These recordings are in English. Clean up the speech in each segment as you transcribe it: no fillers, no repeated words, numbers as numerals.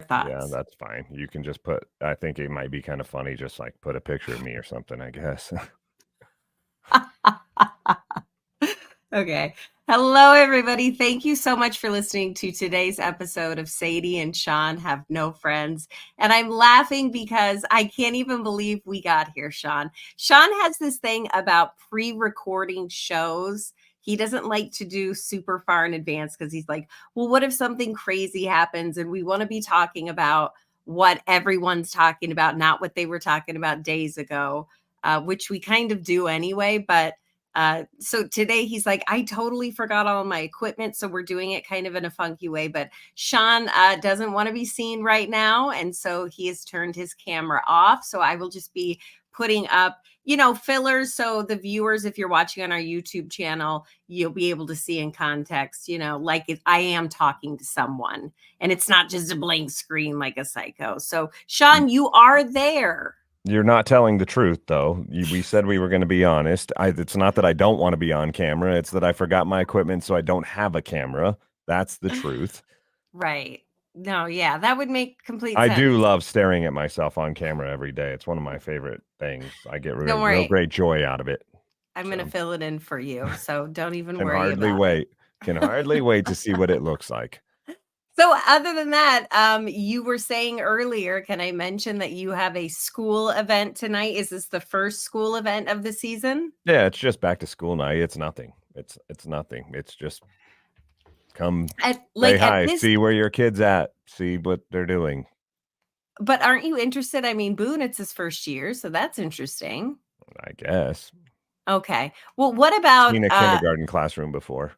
Yeah, thoughts? that's fine. You can just put, I think it might be kind of funny, just like put a picture of me or something, I guess. Okay. Hello, everybody. Thank you so much for listening to today's episode of Sadie and Shawn Have No Friends. And I'm laughing because I can't even believe we got here, Shawn. Shawn has this thing about pre-recording shows. He doesn't like to do super far in advance because he's like, well, what if something crazy happens and we want to be talking about what everyone's talking about, not what they were talking about days ago, which we kind of do anyway. But so today he's like, I totally forgot all my equipment. So we're doing it kind of in a funky way. But Shawn doesn't want to be seen right now. And so he has turned his camera off. So I will just be putting up, fillers. So the viewers, if you're watching on our YouTube channel, you'll be able to see in context, like if I am talking to someone and it's not just a blank screen like a psycho. So Shawn, you are there. You're not telling the truth, though. We said we were going to be honest. It's not that I don't want to be on camera. It's that I forgot my equipment, so I don't have a camera. That's the truth. Right. No, yeah, that would make complete I do sense. love staring at myself on camera every day. It's one of my favorite things. I get Don't real worry. great joy out of it. I'm going to So fill it in for you. So don't even can worry hardly about it. wait. Can hardly wait to see what it looks like. So other than that, you were saying earlier, can I mention that you have a school event tonight? Is this the first school event of the season? Yeah, it's just back to school night. It's nothing. It's nothing. It's just come say At hi, this, see where your kid's at, see what they're doing. but aren't you interested? I mean, Boone, it's his first year, so that's interesting. I guess. Okay. Well, what about Seen a kindergarten classroom before.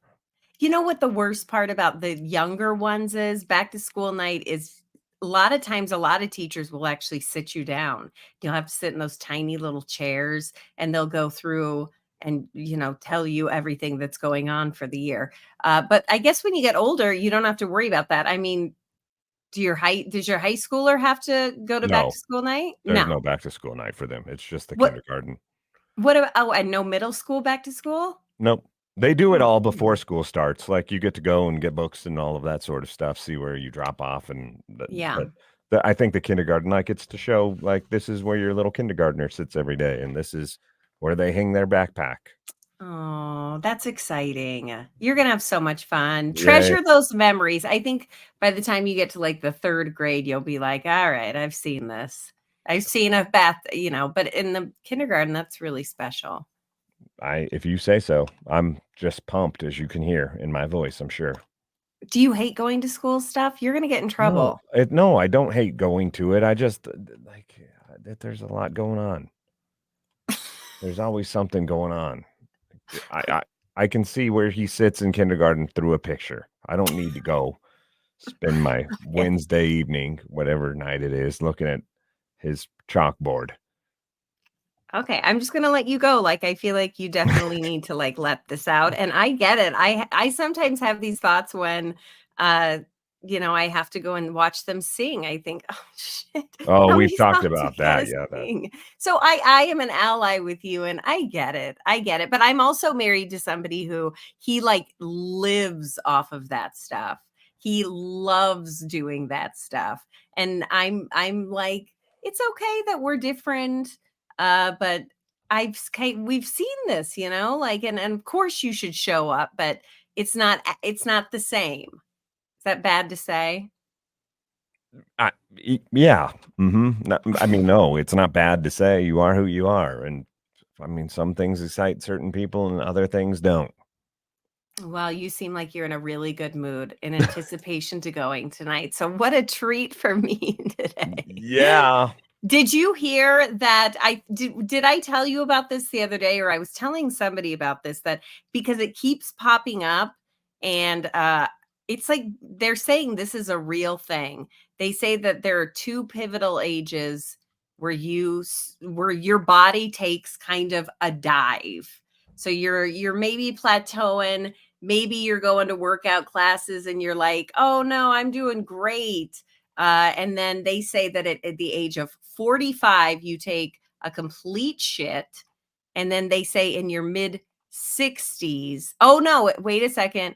you know what the worst part about the younger ones is? Back to school night is a lot of times a lot of teachers will actually sit you down. You'll have to sit in those tiny little chairs and they'll go through and tell you everything that's going on for the year. But I guess when you get older, you don't have to worry about that. I mean, does your high schooler have to go to back No, to school night? there's no No. back to school night for them. It's just the What kindergarten. what about, oh, and no middle school back to school? Nope. They do it Oh, all before school starts. Like you get to go and get books and all of that sort of stuff, see where you drop off and yeah. I think the kindergarten like it's to show like this is where your little kindergartner sits every day and this is where they hang their backpack. Oh, that's exciting. You're gonna have so much fun. Yeah. Treasure those memories. I think by the time you get to like the 3rd grade, you'll be like, all right, I've seen this. I've seen a bath, but in the kindergarten, that's really special. If you say so. I'm just pumped as you can hear in my voice, I'm sure. Do you hate going to school stuff? You're gonna get in No, trouble. no, I don't hate going to it. I just like that there's a lot going on. There's always something going on. I, I I can see where he sits in kindergarten through a picture. I don't need to go spend my Okay. Wednesday evening, whatever night it is, looking at his chalkboard. Okay, I'm just gonna let you go. Like, I feel like you definitely need to like let this out. And I get it. I sometimes have these thoughts when I have to go and watch them sing. I think, oh shit, Oh, how we've many talked songs about we gotta that. Yeah, that sing? So I am an ally with you and I get it. I get it. But I'm also married to somebody who he like lives off of that stuff. He loves doing that stuff. And I'm like, it's okay that we're different, but we've seen this, like, and of course you should show up, but it's not the same. Is that bad to say? yeah. I mean, no, it's not bad to say you are who you are, and I mean, some things excite certain people and other things don't. Well, you seem like you're in a really good mood in anticipation to going tonight. So what a treat for me today. Yeah. Did you hear that did I tell you about this the other day, or I was telling somebody about this, that because it keeps popping up and it's like they're saying this is a real thing. They say that there are 2 pivotal ages where your body takes kind of a dive. So you're maybe plateauing, maybe you're going to workout classes and you're like, "Oh no, I'm doing great." And then they say that at the age of 45, you take a complete shit. And then they say in your mid 60s, oh no, wait a second,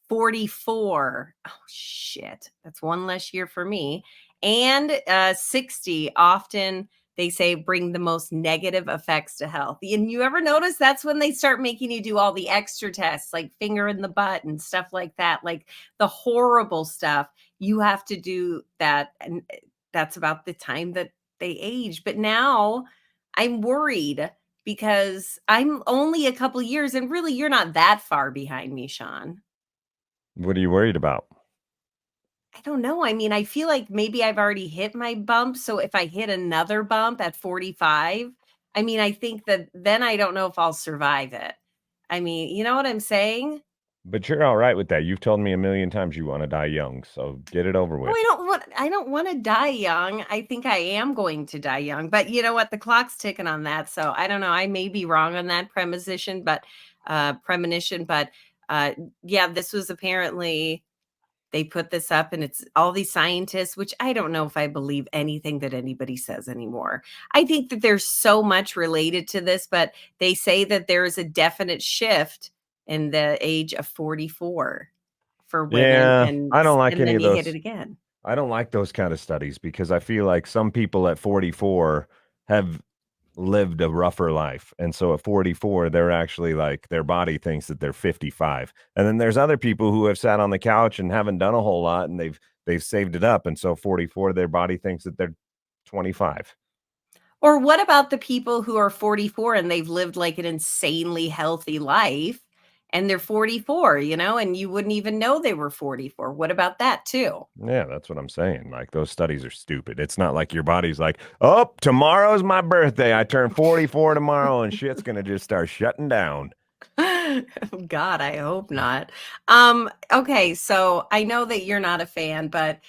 44. Oh shit, that's one less year for me. And 60 often they say bring the most negative effects to health. And you ever notice that's when they start making you do all the extra tests, like finger in the butt and stuff like that, like the horrible stuff. You have to do that. And that's about the time that they age. But now I'm worried because I'm only a couple years, and really, you're not that far behind me, Shawn. What are you worried about? I don't know. I mean, I feel like maybe I've already hit my bump. So if I hit another bump at 45, I mean, I think that then I don't know if I'll survive it. I mean, you know what I'm saying? But you're all right with that. You've told me a million times you want to die young, so get it over Oh, with. I don't want to die young. I think I am going to die young. But you know what? The clock's ticking on that. So I don't know. I may be wrong on that premonition, but uh yeah, this was apparently they put this up, and it's all these scientists, which I don't know if I believe anything that anybody says anymore. I think that there's so much related to this, but they say that there is a definite shift in the age of 44 for women, Yeah, I don't like and any then of you hit it those. again. I don't like those kind of studies because I feel like some people at 44 have lived a rougher life. And so at 44, they're actually like their body thinks that they're 55. And then there's other people who have sat on the couch and haven't done a whole lot and they've saved it up. And so 44, their body thinks that they're 25. Or what about the people who are 44 and they've lived like an insanely healthy life and they're 44, and you wouldn't even know they were 44? What about that too? Yeah, that's what I'm saying. Like those studies are stupid. It's not like your body's like, oh, tomorrow's my birthday. I turn 44 tomorrow and shit's gonna just start shutting down. Oh, God, I hope not. Okay, so I know that you're not a fan, but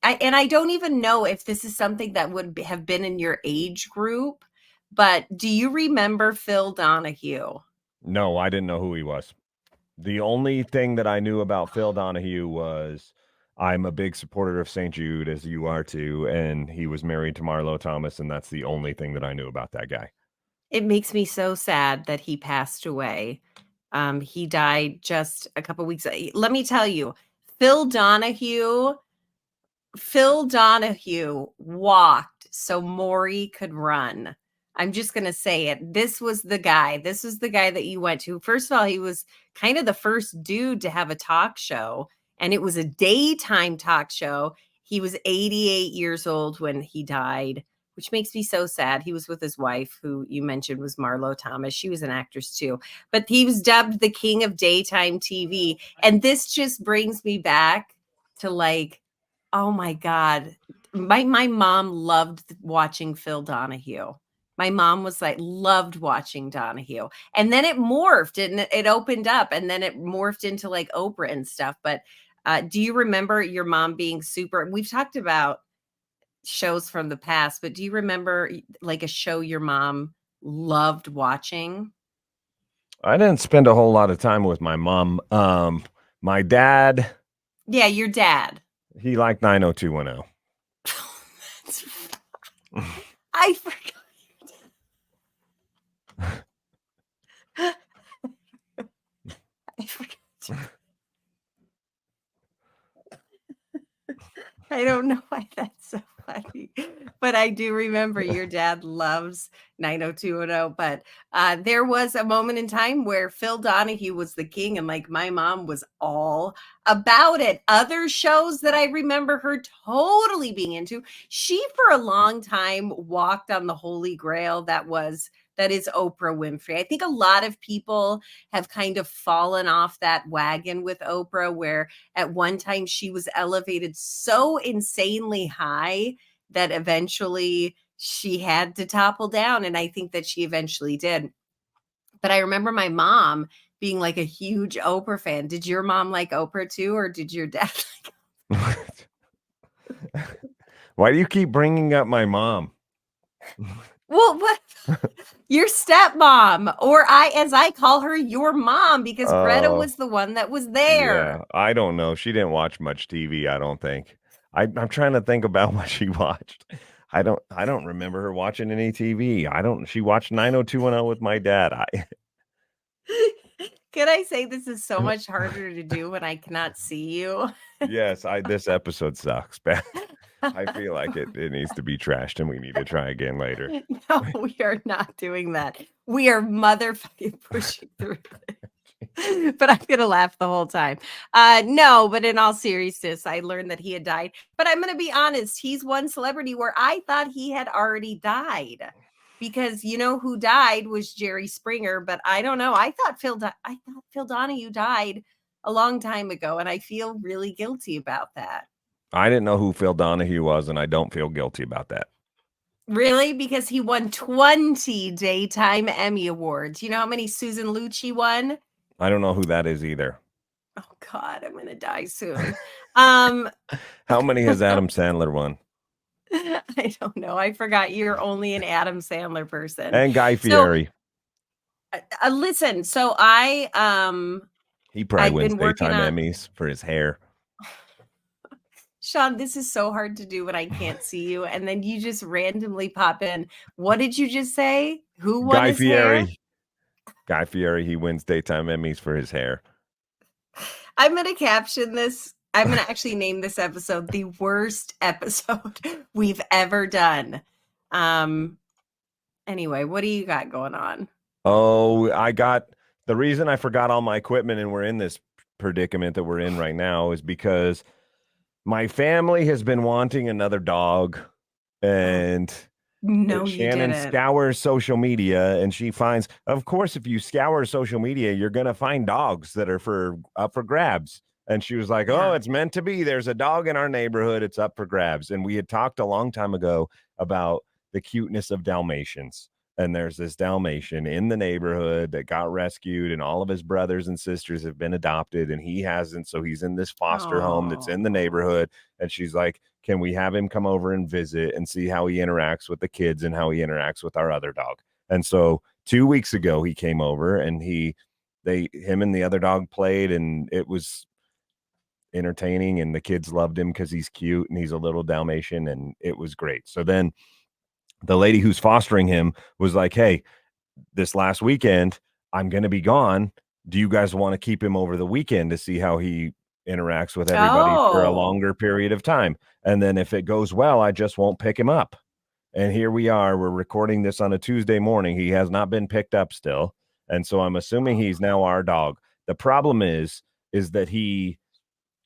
I don't even know if this is something that would have been in your age group, but do you remember Phil Donahue? No, I didn't know who he was. The only thing that I knew about Phil Donahue was I'm a big supporter of St. Jude, as you are too, and he was married to Marlo Thomas, and that's the only thing that I knew about that guy. It makes me so sad that he passed away. He died just a couple weeks. Let me tell you, Phil Donahue Phil Donahue walked so Maury could run. I'm just going to say it. This was the guy. This was the guy that you went to. First of all, he was kind of the first dude to have a talk show, and it was a daytime talk show. He was 88 years old when he died, which makes me so sad. He was with his wife, who you mentioned was Marlo Thomas. She was an actress too, but he was dubbed the king of daytime TV. And this just brings me back to like, oh my God. My mom loved watching Phil Donahue. My mom was like, loved watching Donahue. And then it morphed and it opened up, and then it morphed into like Oprah and stuff. But do you remember your mom being super? We've talked about shows from the past, but do you remember like a show your mom loved watching? I didn't spend a whole lot of time with my mom. My dad, Yeah, your dad. he liked 90210. I forgot. I forgot. I don't know why that's so funny, but I do remember your dad loves 90210. But there was a moment in time where Phil Donahue was the king, and like my mom was all about it. Other shows that I remember her totally being into, she for a long time walked on the holy grail that is Oprah Winfrey. I think a lot of people have kind of fallen off that wagon with Oprah, where at one time she was elevated so insanely high that eventually she had to topple down. And I think that she eventually did. But I remember my mom being like a huge Oprah fan. Did your mom like Oprah too, or did your dad Why do you keep bringing up my mom? Well, what? Your stepmom, or as I call her, your mom, because Greta Oh, was the one that was yeah. there. I don't know. She didn't watch much TV, I don't think. I'm trying to think about what she watched. I don't remember her watching any TV. I don't She watched 90210 with my dad. Can I say this is so much harder to do when I cannot see you? Yes, this episode sucks. I feel like it needs to be trashed and we need to try again later. No, we are not doing that. We are motherfucking pushing through it. But I'm gonna laugh the whole time. No, but in all seriousness, I learned that he had died. But I'm gonna be honest, he's one celebrity where I thought he had already died. Because you know who died was Jerry Springer, but I don't know. I thought Phil Donahue died a long time ago, and I feel really guilty about that. I didn't know who Phil Donahue was, and I don't feel guilty about that. Really? Because he won 20 Daytime Emmy Awards. You know how many Susan Lucci won? I don't know who that is either. Oh God, I'm gonna die soon. Um, How many has Adam Sandler won? I don't know. I forgot you're only an Adam Sandler person. And Guy So Fieri. listen, so He probably I've wins been working daytime on Emmys for his hair. Shawn, this is so hard to do when I can't see you, and then you just randomly pop in. What did you just say? Who won Guy his hair? Fieri. Guy Fieri, he wins daytime Emmys for his hair. I'm going to caption this. I'm going to actually name this episode the worst episode we've ever done. Anyway, what do you got going on? Oh, the reason I forgot all my equipment and we're in this predicament that we're in right now is because my family has been wanting another dog, and No, you Shannon didn't. scours social media, and she finds, of course, if you scour social media, you're going to find dogs that are up for grabs. And she was like, Yeah. oh, it's meant to be. There's a dog in our neighborhood. It's up for grabs. And we had talked a long time ago about the cuteness of Dalmatians. And there's this Dalmatian in the neighborhood that got rescued, and all of his brothers and sisters have been adopted, and he hasn't. So he's in this foster home that's in the neighborhood. And she's like, can we have him come over and visit and see how he interacts with the kids and how he interacts with our other dog? And so 2 weeks ago, he came over, and him and the other dog played, and it was entertaining, and the kids loved him because he's cute and he's a little Dalmatian, and it was great. So then the lady who's fostering him was like, hey, this last weekend, I'm going to be gone. Do you guys want to keep him over the weekend to see how he interacts with everybody for a longer period of time? And then if it goes well, I just won't pick him up. And here we are. We're recording this on a Tuesday morning. He has not been picked up still. And so I'm assuming he's now our dog. The problem is that he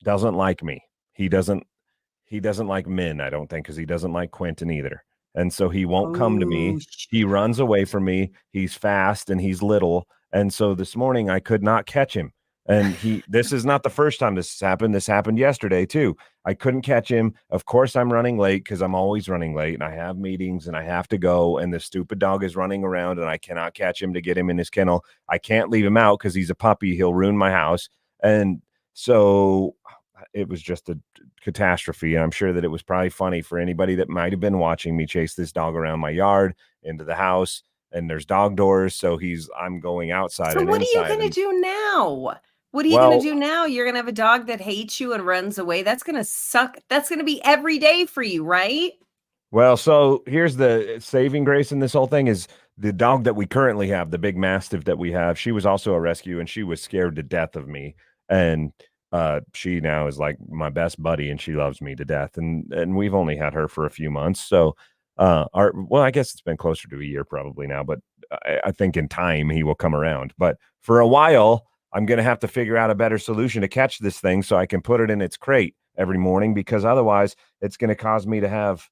doesn't like me. He doesn't like men, I don't think, because he doesn't like Quentin either. And so he won't come to me. He runs away from me. He's fast and he's little. And so this morning I could not catch him. And this is not the first time this has happened. This happened yesterday too. I couldn't catch him. Of course, I'm running late because I'm always running late, and I have meetings and I have to go. And the stupid dog is running around, and I cannot catch him to get him in his kennel. I can't leave him out because he's a puppy. He'll ruin my house. And so it was just a catastrophe. And I'm sure that it was probably funny for anybody that might have been watching me chase this dog around my yard into the house, and there's dog doors. So I'm going outside. So and what are you inside going to do now? What are you going to do now? You're going to have a dog that hates you and runs away. That's going to suck. That's going to be every day for you, right? Well, so here's the saving grace in this whole thing is the dog that we currently have, the big Mastiff that we have. She was also a rescue, and she was scared to death of me. And she now is like my best buddy, and she loves me to death. And we've only had her for a few months. So I guess it's been closer to a year probably now, but I think in time he will come around. But for a while, I'm going to have to figure out a better solution to catch this thing so I can put it in its crate every morning, because otherwise it's going to cause me to have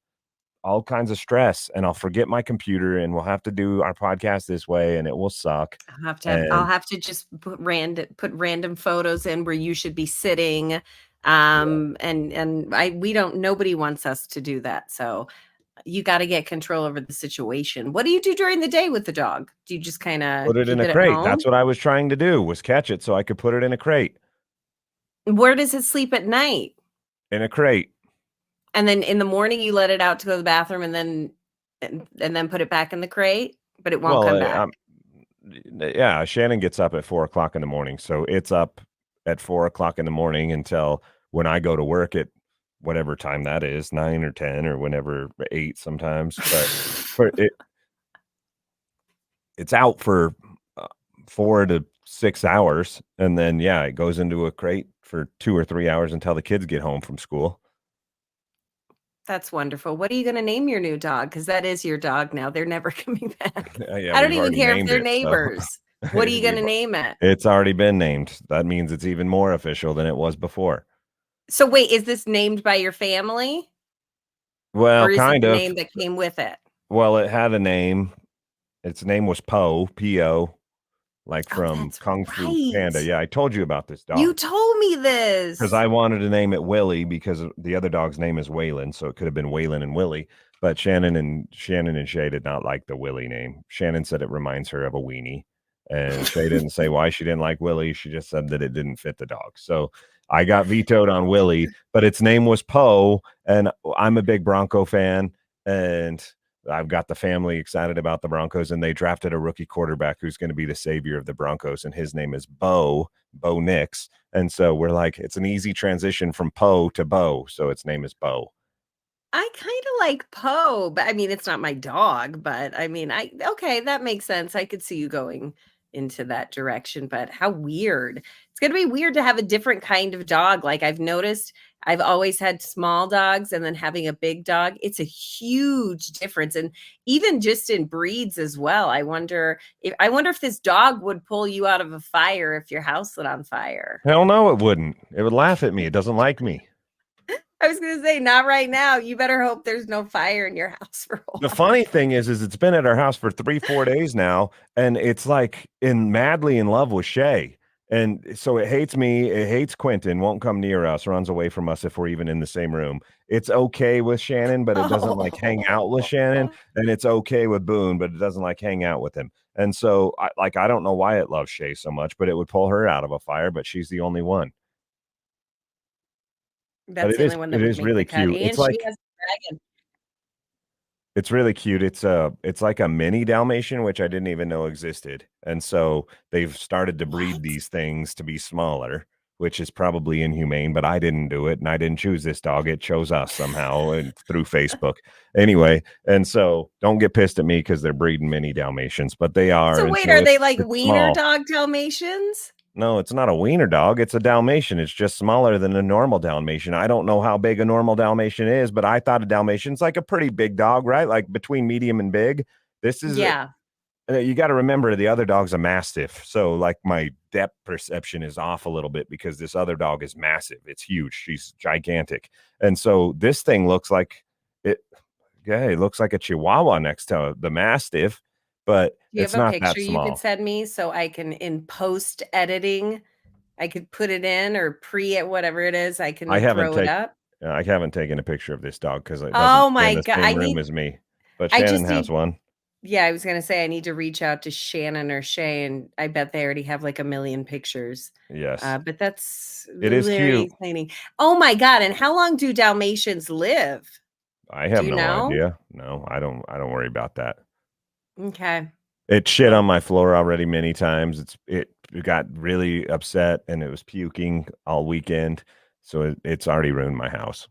all kinds of stress, and I'll forget my computer, and we'll have to do our podcast this way, and it will suck. I'll have to just put random photos in where you should be sitting. Nobody wants us to do that. So you got to get control over the situation. What do you do during the day with the dog? Do you just kind of put it in a crate? That's what I was trying to do, was catch it so I could put it in a crate. Where does it sleep at night? In a crate. And then in the morning you let it out to go to the bathroom, and then put it back in the crate, but it won't come back. Yeah, Shannon gets up at 4:00 in the morning, so it's up at 4:00 in the morning until when I go to work at whatever time that is, 9 or 10 or whenever, 8 sometimes. But it's out for 4 to 6 hours, and then it goes into a crate for 2 or 3 hours until the kids get home from school. That's wonderful. What are you going to name your new dog? Because that is your dog now. They're never coming back. Yeah, I don't we've even already care if named they're it. So neighbors. What are you going to name it? it's already been named. That means it's even more official than it was before. So wait, is this named by your family Well, or is it kind the of. name that came with it? Well, it had a name. Its name was Poe, P-O, like Oh, from that's Kung Fu Panda. right. Yeah, I told you about this You dog. told me Because this. I wanted to name it Willie because the other dog's name is Waylon, so it could have been Waylon and Willie. But Shannon and Shay did not like the Willie name. Shannon said it reminds her of a weenie, and Shay didn't say why she didn't like Willie. She just said that it didn't fit the dog. So I got vetoed on Willie, but its name was Poe, and I'm a big Bronco fan, and I've got the family excited about the Broncos, and they drafted a rookie quarterback who's going to be the savior of the Broncos, and his name is Bo Nix. And so we're like, it's an easy transition from Poe to Bo. So its name is Bo. I kind of like Poe, but I mean, it's not my dog, but I mean, okay, that makes sense. I could see you going into that direction, but how weird. It's going to be weird to have a different kind of dog. Like I've noticed I've always had small dogs and then having a big dog, it's a huge difference. And even just in breeds as well. I wonder if this dog would pull you out of a fire if your house lit on fire. Hell no, it wouldn't. It would laugh at me. It doesn't like me. I was going to say, not right now. You better hope there's no fire in your house for a The while. funny thing is it's been at our house for 3, 4 days now, and it's like madly in love with Shay. And so it hates me. It hates Quentin. Won't come near us. Runs away from us if we're even in the same room. It's okay with Shannon, but it doesn't like hang out with Shannon. Oh, And it's okay with Boone, but it doesn't like hang out with him. And so, I don't know why it loves Shay so much, but it would pull her out of a fire. But she's the only one. But that's the only one that it would is make the really cut. cute. And she has a dragon. It's really cute. It's like a mini Dalmatian, which I didn't even know existed. And so they've started to breed What? these things to be smaller, which is probably inhumane, but I didn't do it and I didn't choose this dog. It chose us somehow and through Facebook. Anyway, and so don't get pissed at me because they're breeding mini Dalmatians, but they are. So And wait, so are they like it's wiener small. dog Dalmatians? No, it's not a wiener dog. It's a Dalmatian. It's just smaller than a normal Dalmatian. I don't know how big a normal Dalmatian is, but I thought a Dalmatian's like a pretty big dog, right? Like between medium and big. This is, Yeah. you got to remember the other dog's a Mastiff. So, like, my depth perception is off a little bit because this other dog is massive. It's huge. She's gigantic. And so this thing looks like it, yeah, it looks like a Chihuahua next to the Mastiff, but Do you have it's a not that picture you could small. send me so I can in post editing, I could put it in or pre it, whatever it is, I I can haven't throw it taken. up? I haven't taken a picture of this dog because it doesn't Oh stay in my the God. same room as me. But I Shannon just has need, one. yeah, I was gonna say I need to reach out to Shannon or Shay, and I bet they already have like a million pictures. Yes, But that's it is very cute. exciting. Oh my God. And how long do Dalmatians live? I Do have you no know? idea. No, I don't. I don't worry about that. Okay. It shit on Well, my floor already many times. It got really upset and it was puking all weekend, so it's already ruined my house.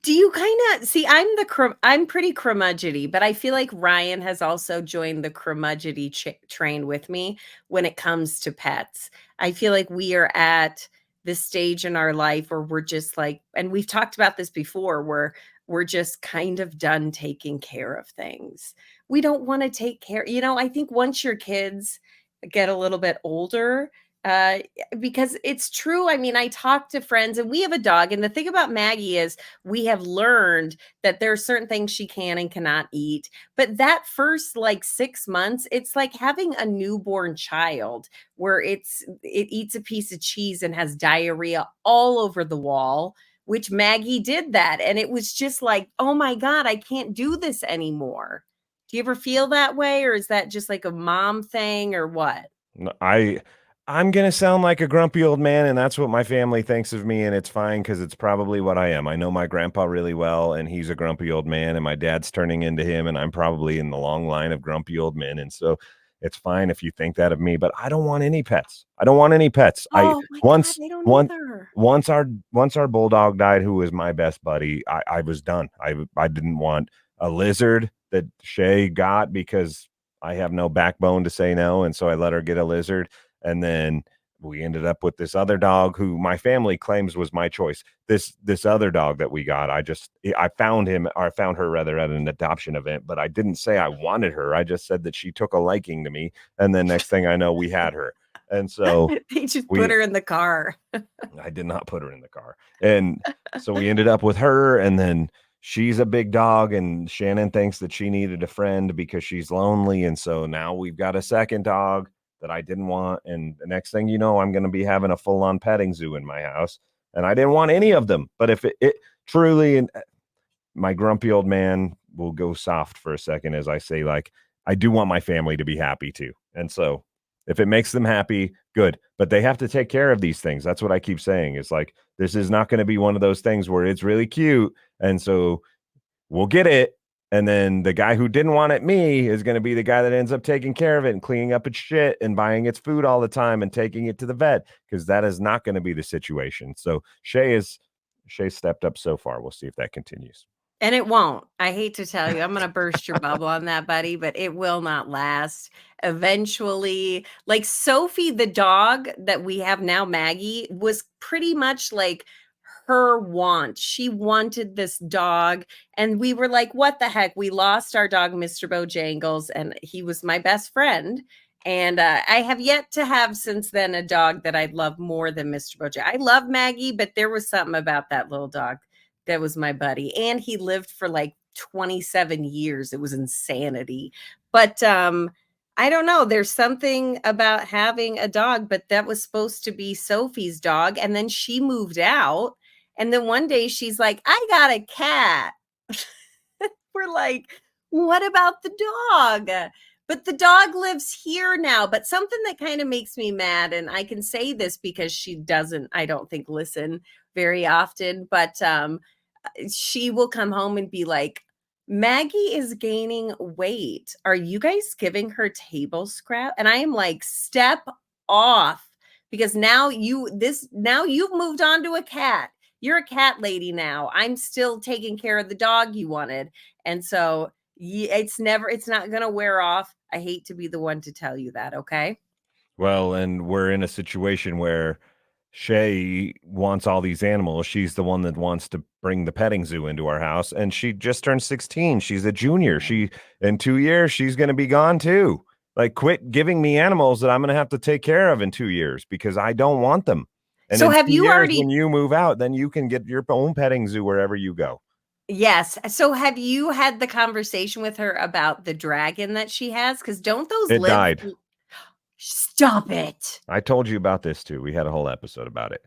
do you kind of see? I'm pretty curmudgeony, but I feel like Ryan has also joined the curmudgeony train with me when it comes to pets. I feel like we are at this stage in our life where we're just like, and we've talked about this before, where we're just kind of done taking care of things. We don't want to take care. I think once your kids get a little bit older, uh, because it's true. I mean, I talk to friends, and we have a dog, and the thing about Maggie is we have learned that there are certain things she can and cannot eat. But that first like 6 months, it's like having a newborn child where it eats a piece of cheese and has diarrhea all over the wall, which Maggie did that. And it was just like, oh my God, I can't do this anymore. Do you ever feel that way? Or is that just like a mom thing or what? No, I'm gonna sound like a grumpy old man, and that's what my family thinks of me, and it's fine because it's probably what I am. I know my grandpa really well, and he's a grumpy old man, and my dad's turning into him, and I'm probably in the long line of grumpy old men, and so it's fine if you think that of me. But I don't want any pets. I don't want any pets. I Oh my God, once I don't one either. once our bulldog died, who was my best buddy, I was done. I didn't want a lizard that Shay got because I have no backbone to say no, and so I let her get a lizard. And then we ended up with this other dog who my family claims was my choice. This other dog that we got, I found him, or I found her rather, at an adoption event, but I didn't say I wanted her. I just said that she took a liking to me, and then next thing I know, we had her. And so They just put we her in the car. I did not put her in the car. And so we ended up with her, and then she's a big dog, and Shannon thinks that she needed a friend because she's lonely. And so now we've got a second dog that I didn't want. And the next thing you know, I'm going to be having a full on petting zoo in my house. And I didn't want any of them. But if it truly, and my grumpy old man will go soft for a second as I say, like, I do want my family to be happy too. And so if it makes them happy, good. But they have to take care of these things. That's what I keep saying. It's like, this is not going to be one of those things where it's really cute. And so we'll get it. And then the guy who didn't want it, me, is going to be the guy that ends up taking care of it and cleaning up its shit and buying its food all the time and taking it to the vet, because that is not going to be the situation. So Shay stepped up so far. We'll see if that continues. And it won't. I hate to tell you, I'm going to burst your bubble on that, buddy, but it will not last. Eventually, like Sophie, the dog that we have now, Maggie, was pretty much like her want. She wanted this dog. And we were like, what the heck? We lost our dog, Mr. Bojangles, and he was my best friend. And I have yet to have since then a dog that I love more than Mr. Bojangles. I love Maggie, but there was something about that little dog that was my buddy. And he lived for like 27 years. It was insanity. But I don't know. There's something about having a dog, but that was supposed to be Sophie's dog. And then she moved out. And then one day she's like, I got a cat. We're like, what about the dog? But the dog lives here now. But something that kind of makes me mad, and I can say this because she doesn't, I don't think, listen very often, but she will come home and be like, Maggie is gaining weight. Are you guys giving her table scrap? And I am like, step off, because now you've moved on to a cat. You're a cat lady now. I'm still taking care of the dog you wanted. And so it's not going to wear off. I hate to be the one to tell you that. Okay. Well, and we're in a situation where Shay wants all these animals. She's the one that wants to bring the petting zoo into our house, and she just turned 16. She's a junior. In 2 years, she's going to be gone too. Like, quit giving me animals that I'm going to have to take care of in 2 years because I don't want them. And so in have 2 you years, already, when you move out, then you can get your own petting zoo wherever you go. yes. So have you had the conversation with her about the dragon that she has? Because don't those It live? died. Stop it. I told you about this too. We had a whole episode about it.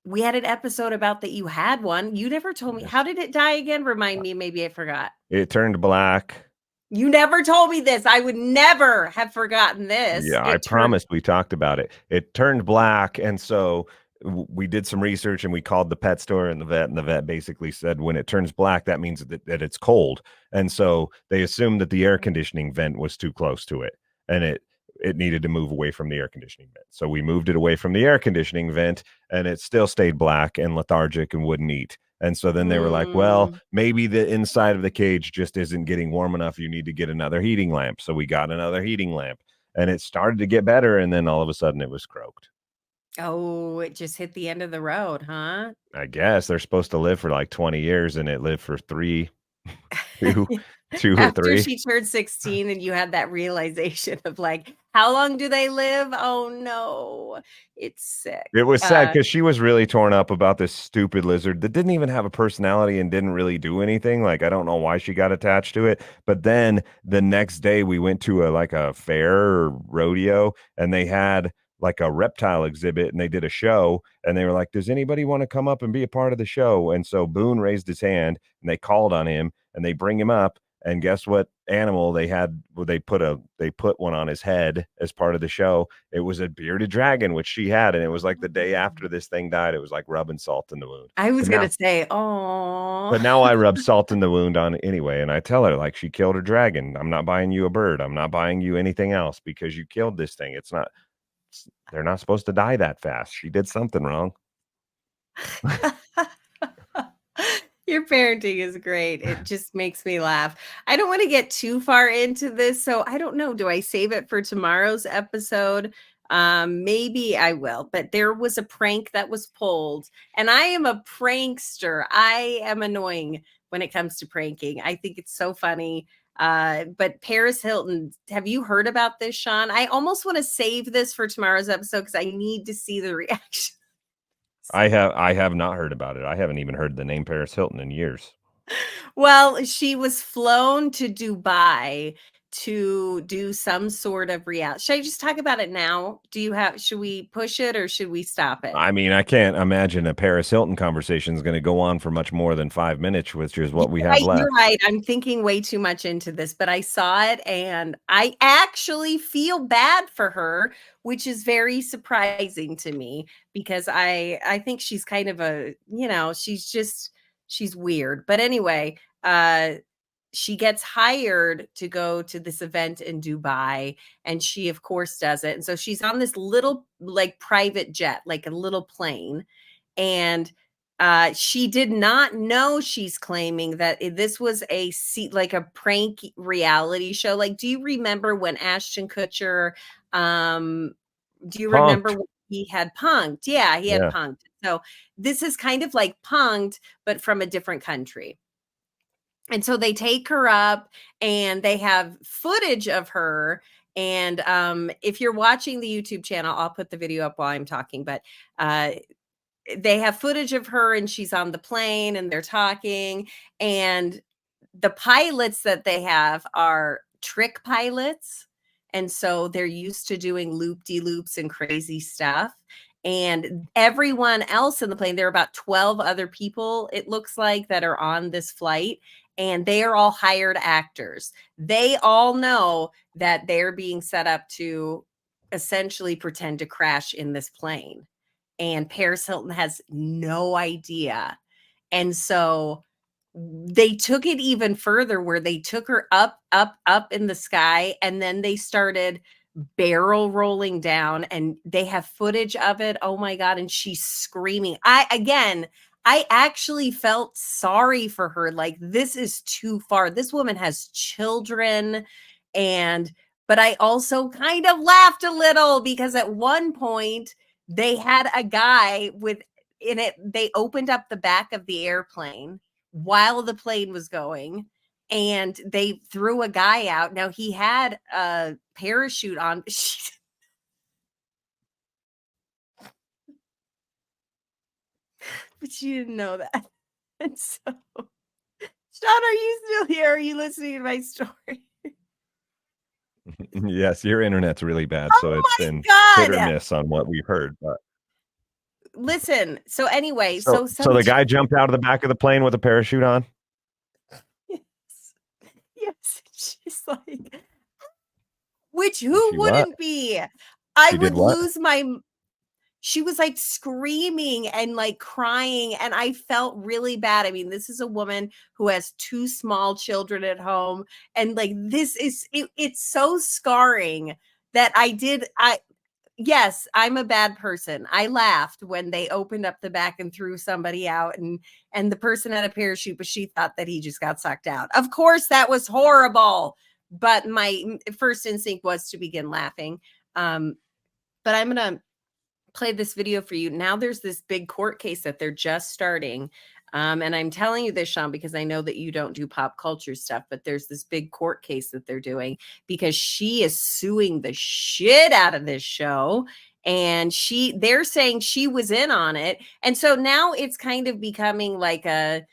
We had an episode about that you had one. You never told me. Yes. How did it die again? Remind me. Maybe I forgot. It turned black. You never told me this. I would never have forgotten this. Yeah, I promised we talked about it. It turned black, and so we did some research, and we called the pet store and the vet basically said when it turns black, that means that it's cold. And so they assumed that the air conditioning vent was too close to it, and it needed to move away from the air conditioning vent. So we moved it away from the air conditioning vent, and it still stayed black and lethargic and wouldn't eat. And so then they were like, well, maybe the inside of the cage just isn't getting warm enough. You need to get another heating lamp. So we got another heating lamp, and it started to get better. And then all of a sudden it was croaked. Oh, it just hit the end of the road, huh? I guess they're supposed to live for like 20 years, and it lived for two or After three. she turned 16 and you had that realization of like, how long do they live? Oh no, it's sick. It was sad because she was really torn up about this stupid lizard that didn't even have a personality and didn't really do anything. Like, I don't know why she got attached to it. But then the next day we went to a fair or rodeo, and they had like a reptile exhibit, and they did a show, and they were like, does anybody want to come up and be a part of the show? And so Boone raised his hand, and they called on him, and they bring him up. And guess what animal they had? Well, they put one on his head as part of the show. It was a bearded dragon, which she had. And it was like the day after this thing died. It was like rubbing salt in the wound. I was going to say, oh. But now I rub salt in the wound on anyway. And I tell her, like, she killed her dragon. I'm not buying you a bird. I'm not buying you anything else because you killed this thing. They're not supposed to die that fast. She did something wrong. Your parenting is great. It just makes me laugh. I don't want to get too far into this, so I don't know. Do I save it for tomorrow's episode? Maybe I will, but there was a prank that was pulled, and I am a prankster. I am annoying when it comes to pranking. I think it's so funny. But Paris Hilton, have you heard about this, Shawn? I almost want to save this for tomorrow's episode because I need to see the reaction. I have not heard about it. I haven't even heard the name Paris Hilton in years. Well, she was flown to Dubai to do some sort of reality. Should I just talk about it now? Should we push it or should we stop it? I mean, I can't imagine a Paris Hilton conversation is going to go on for much more than 5 minutes, which is what we have You're left. right. I'm thinking way too much into this, but I saw it and I actually feel bad for her, which is very surprising to me because I think she's kind of a, she's weird. But anyway, she gets hired to go to this event in Dubai, and she of course does it. And so she's on this little like private jet, like a little plane, and she did not know, she's claiming, that this was like a prank reality show. Like, do you remember when Ashton Kutcher, do you remember Punked. when he had punked? Yeah, he had Yeah. punked. So this is kind of like punked, but from a different country. And so they take her up and they have footage of her. And if you're watching the YouTube channel, I'll put the video up while I'm talking, but they have footage of her and she's on the plane and they're talking. And the pilots that they have are trick pilots. And so they're used to doing loop-de-loops and crazy stuff. And everyone else in the plane, there are about 12 other people, it looks like, that are on this flight. And they are all hired actors. They all know that they're being set up to essentially pretend to crash in this plane. And Paris Hilton has no idea. And so they took it even further where they took her up, up, up in the sky, and then they started barrel rolling down, and they have footage of it. Oh my God. And she's screaming. I actually felt sorry for her. Like, this is too far. This woman has children. But I also kind of laughed a little because at one point they had a guy in it. They opened up the back of the airplane while the plane was going, and they threw a guy out. Now, he had a parachute on. But she didn't know that. And so, Shawn, are you still here? Are you listening to my story? Yes, your internet's really bad, so it's been hit or miss on what we've heard. But listen, so anyway, so the guy jumped out of the back of the plane with a parachute on? Yes. She's like, which who wouldn't be? I would lose my. She was like screaming and like crying, and I felt really bad. I mean, this is a woman who has 2 small children at home, and like it's so scarring that yes, I'm a bad person. I laughed when they opened up the back and threw somebody out, and the person had a parachute, but she thought that he just got sucked out. Of course, that was horrible, but my first instinct was to begin laughing. But I'm gonna play this video for you. Now there's this big court case that they're just starting. And I'm telling you this, Shawn, because I know that you don't do pop culture stuff, but there's this big court case that they're doing because she is suing the shit out of this show. And they're saying she was in on it. And so now it's kind of becoming like a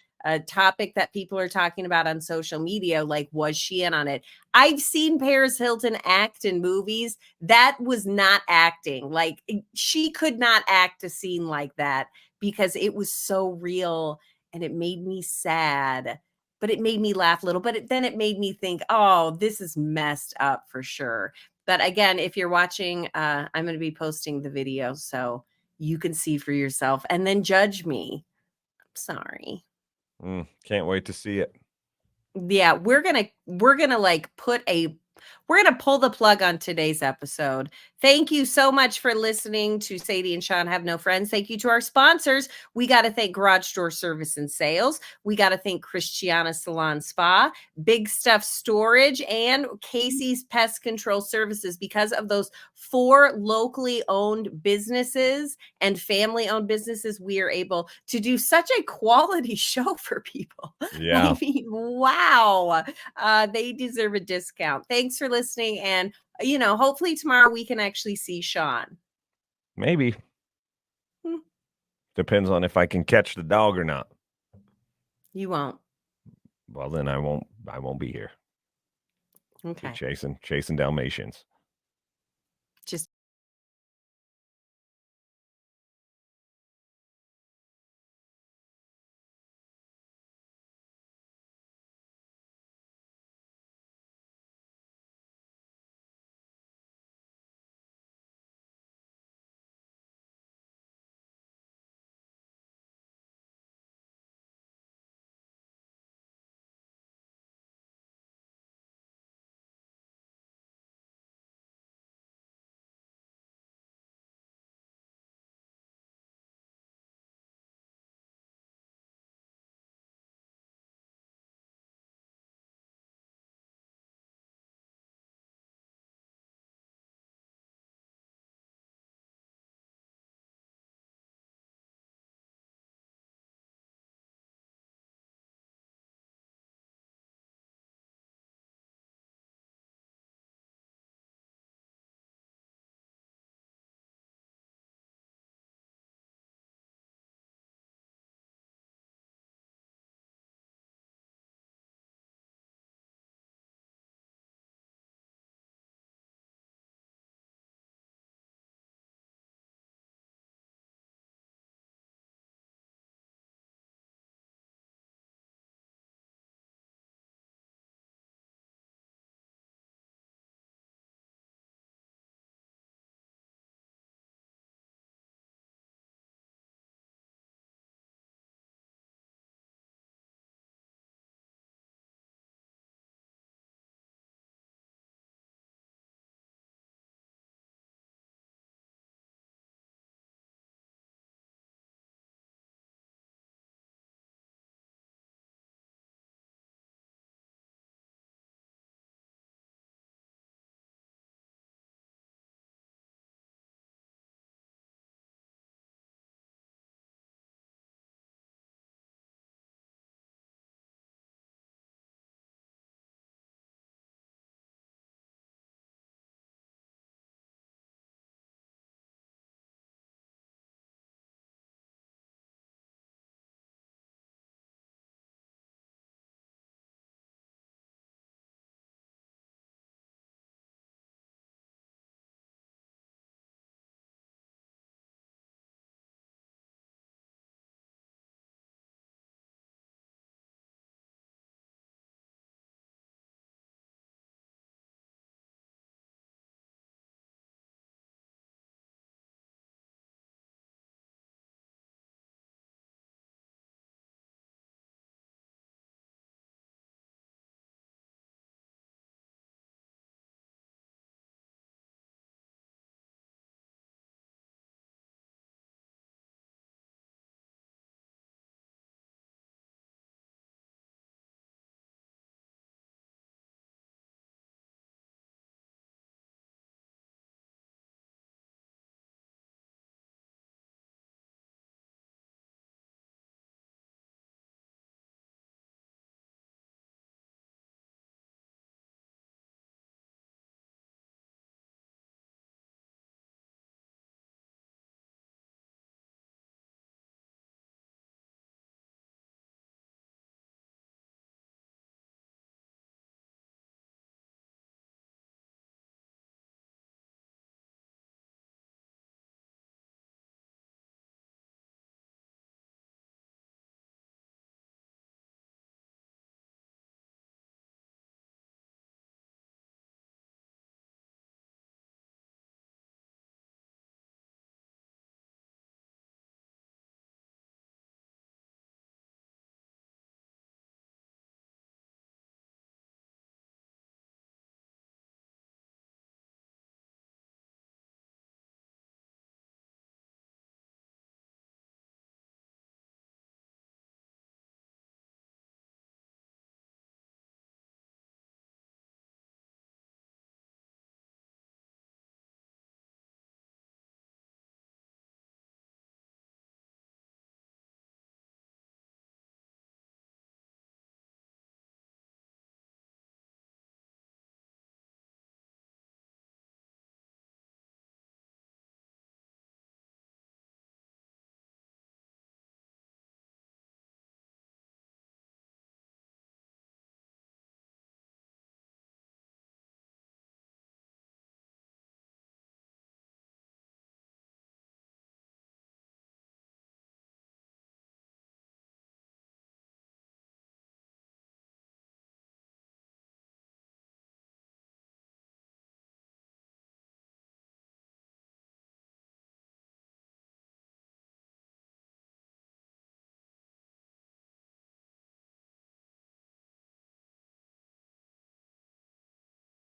topic that people are talking about on social media. Like, was she in on it? I've seen Paris Hilton act in movies. That was not acting. Like, she could not act a scene like that because it was so real, and it made me sad, but it made me laugh a little. But then it made me think, oh, this is messed up for sure. But again, if you're watching, I'm going to be posting the video so you can see for yourself and then judge me. I'm sorry. Can't wait to see it. Yeah, we're gonna like we're going to pull the plug on today's episode. Thank you so much for listening to Sadie and Shawn Have No Friends. Thank you to our sponsors. We got to thank Garage Door Service and Sales. We got to thank Cristiana Salon Spa, Big Stuff Storage, and Casey's Pest Control Services. Because of those 4 locally owned businesses and family owned businesses, we are able to do such a quality show for people. Yeah. I mean, wow. They deserve a discount. Thanks for listening. And, hopefully tomorrow we can actually see Shawn. Maybe. Depends on if I can catch the dog or not. You won't. Well, then I won't be here. Okay. Be chasing Dalmatians.